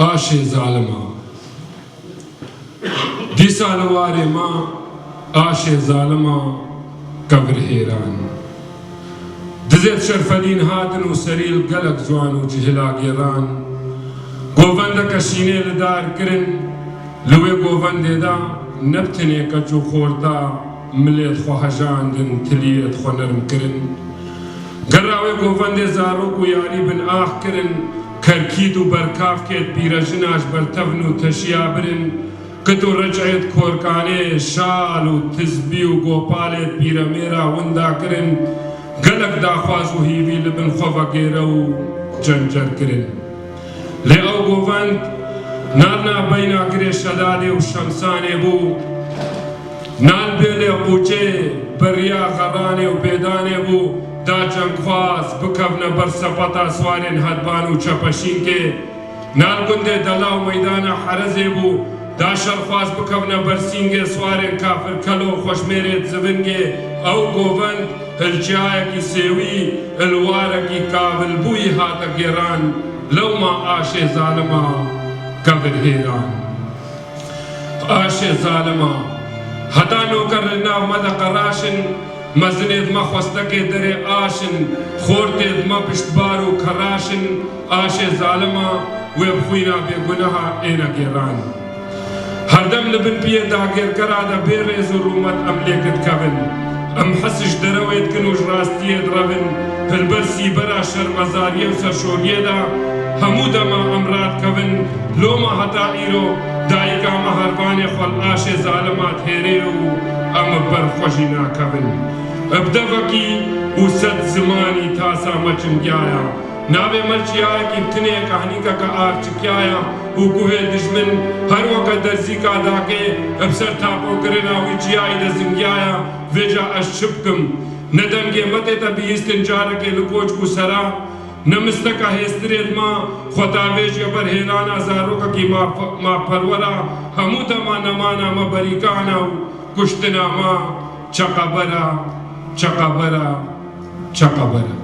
آشێ زاڵمە دیسانە وارێ ما ئاشێ زاڵمە قەبر هێران دزێت شەرفەلین هاتن و سەریل گەلک جوان و جهلا گێڕان گۆڤەندەکە شینێ لە دارکردن لەوێ گۆڤەندێدا نەبتنێ کەچ و خۆردا ملێت خۆ هەژاندن تلیێت خۆ نەرمکردن گەڕاوێ گۆڤەندێ زارۆک و یاری بن ئاخکردن کەرکید و بەرکافکێت پیرەژناش بەرتەڤن و تەشیا برن کت و ڕەجعێت کۆرکانێ شال و تزبی و گۆپالێت پیرەمێرا ونداکردن گەلک داخواز و هیوی لبن خۆڤەگێرە و جەنجەرکردن لێ ئەو گۆڤەند نالنا بەینا گرێ شەدادێ و شەمسانێ بوو نال بێ لێ قوچێ بەریا غەڕانێ و بێدانێ بوو دا جەنگخواز بکەونە بەر سەپەتا سوارێن هەدبان و چەپەشینکێ نال گوندێ دەلا و مەیدانە حەرەزێ بوو دا شەرخواز بکەونە بەرسینگێ سوارێن کافر کەلۆ خۆشمێرێت زبنگێ ئەو گۆڤەند هەلجایەکی سێوی ئەلوارەکی کابل بووی هاتە گێڕان لەوما ئاشێ زاڵمە قەبر هێران ئاشێ زاڵمە هەتا نۆکەر لە ناو مەدەقە ڕاشن مەزنێت مە خۆستەکێ دەرێ ئاشن خۆرتێت مە پشتبار و کەڕاشن ئاشێ زاڵمە وێ بخوینا بێگونەها ئێنە گێڕان هەردەم لە بن پێ داگێرکەرادە بێ ڕێز و ڕوومەت ئەم لێکت کەبن ئەم حەسش دەرەوێت کن و ڕاستیەت ڕەبن پلبەرسی بەرا شەرمەزاریە و سەرشۆریەدا هەموو دەما ئەمرات کەبن لۆمە هەتا ئیرۆ دایکامە هەربانێ خۆڵ ئاشێ زاڵمات هێرێ و ئەمە بەرخۆشی ناکەبن ئەبدەڤەکی و سەد زمانی تاسا مەچنگایە ناوێ مەرجیایەکی بتنێکە هەنیکەکە ئارچکایە و گوهێ دژمن هەروەکە دەرزی کاداکێ ئەبسەر تاپۆکردناوی جیایی دەزنگایە vêca ez çi bikim nedemgê metê te bihîstin carekê li koçk û sera nemisteka hêstirên ma xwedavêjiya berhêlana zarokekî maperwera hemû dema nemana me berîkana û kuştina ma çeqebera çeqebera çeqebera